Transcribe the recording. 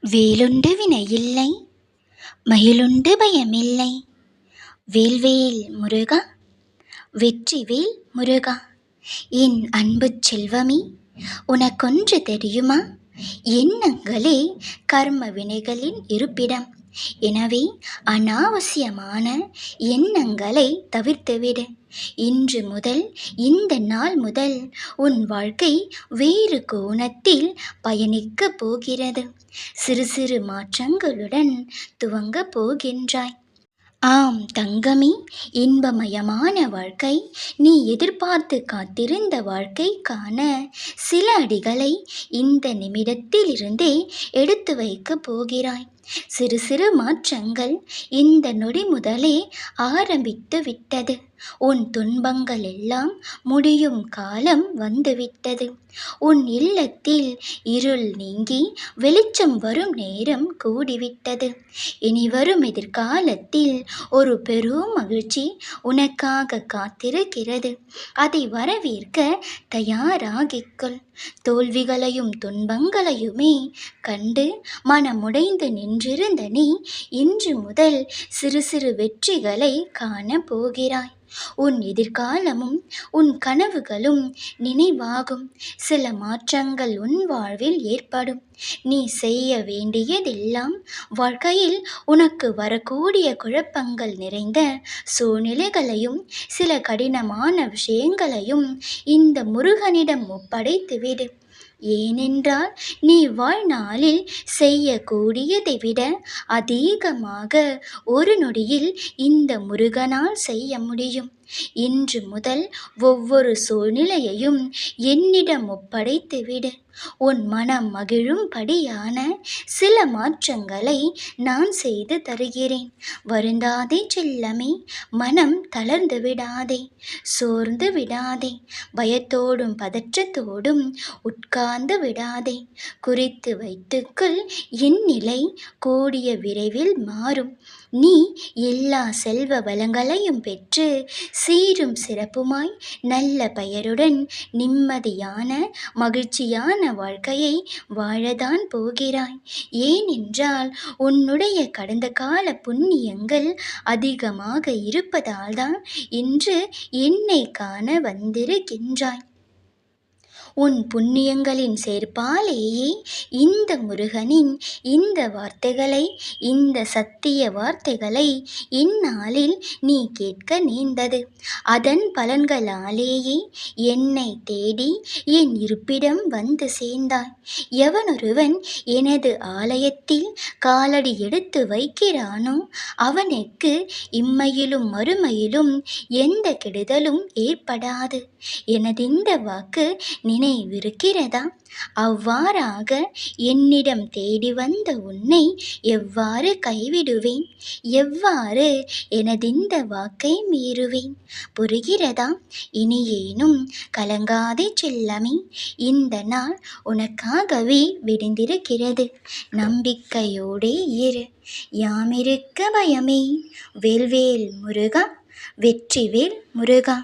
வேலுண்டு வினையில்லை, மயிலுண்டு பயமில்லை. வேல்வேல் முருகா, வெற்றிவேல் முருகா. என் அன்புச் செல்வமே, உனக்கொன்று தெரியுமா? எண்ணங்களே கர்ம வினைகளின் இருப்பிடம். எனவே அனாவசியமான எண்ணங்களை தவிர்த்துவிடு. இன்று முதல், இந்த நாள் முதல் உன் வாழ்க்கை வேறு கோணத்தில் பயணிக்கப் போகிறது. சிறு சிறு மாற்றங்களுடன் துவங்கப் போகின்றாய். ஆம் தங்கமே, இன்பமயமான வாழ்க்கை, நீ எதிர்பார்த்து காத்திருந்த வாழ்க்கைக்கான சில அடிகளை இந்த நிமிடத்திலிருந்தே எடுத்து வைக்கப் போகிறாய். சிறு சிறு மாற்றங்கள் இந்த நொடி முதலே ஆரம்பித்து விட்டது. உன் துன்பங்கள் எல்லாம் முடியும் காலம் வந்துவிட்டது. உன் இல்லத்தில் இருள் நீங்கி வெளிச்சம் வரும் நேரம் கூடிவிட்டது. இனி வரும் எதிர்காலத்தில் ஒரு பெரும் மகிழ்ச்சி உனக்காக காத்திருக்கிறது. அதை வரவேற்க தயாராகிக்கொள். தோல்விகளையும் துன்பங்களையுமே கண்டு மனமுடைந்து நின்றிருந்த நீ இன்று முதல் சிறு சிறு வெற்றிகளை காணப் போகிறாய். உன் எதிர்காலமும் உன் கனவுகளும் நினைவாகும். சில மாற்றங்கள் உன் வாழ்வில் ஏற்படும். நீ செய்ய வேண்டியதெல்லாம் வாழ்க்கையில் உனக்கு வரக்கூடிய குழப்பங்கள் நிறைந்த சூழ்நிலைகளையும் சில கடினமான விஷயங்களையும் இந்த முருகனிடம் ஒப்படைத்துவிடு. ஏனென்றால் நீ வாழ்நாளில் செய்யக்கூடியதை விட அதிகமாக ஒரு நொடியில் இந்த முருகனால் செய்ய முடியும். இன்று முதல் ஒவ்வொரு சூழ்நிலையையும் என்னிடம் ஒப்படைத்துவிடு. உன் மனம் மகிழும்படியான சில மாற்றங்களை நான் செய்து தருகிறேன். வருந்தாதே செல்லமே, மனம் தளர்ந்து விடாதே, சோர்ந்து விடாதே, பயத்தோடும் பதற்றத்தோடும் உட்கார்ந்து விடாதே. குறித்து வைத்துக்குள், என் நிலை கூடிய விரைவில் மாறும். நீ எல்லா செல்வ வளங்களையும் பெற்று சீரும் சிறப்புமாய் நல்ல பெயருடன் நிம்மதியான மகிழ்ச்சியான வாழ்க்கையை வாழதான் போகிறாய். ஏனென்றால் உன்னுடைய கடந்த கால புண்ணியங்கள் அதிகமாக இருப்பதால்தான் இன்று என்னை காண வந்திருக்கின்றாய். உன் புண்ணியங்களின் சேர்ப்பாலேயே இந்த முருகனின் இந்த வார்த்தைகளை, இந்த சத்திய வார்த்தைகளை இந்நாளில் நீ கேட்க நேர்ந்தது. அதன் பலன்களாலேயே என்னை தேடி என் இருப்பிடம் வந்து சேர்ந்தாய். எவனொருவன் எனது ஆலயத்தில் காலடி எடுத்து வைக்கிறானோ அவனுக்கு இம்மையிலும் மறுமையிலும் எந்த கெடுதலும் ஏற்படாது. எனதிந்த வாக்கு நினைவிருக்கிறதா? அவ்வாறாக என்னிடம் தேடி வந்த உன்னை எவ்வாறு கைவிடுவேன்? எவ்வாறு எனதிந்த வாக்கை மீறுவேன்? புரிகிறதா? இனியேனும் கலங்காதே செல்லமே, இந்த நாள் உனக்காகவே விடிந்திருக்கிறது. நம்பிக்கையோடே இரு. யாமிருக்க பயமே. வேல்வேல் முருகா, வெற்றிவேல் முருகா.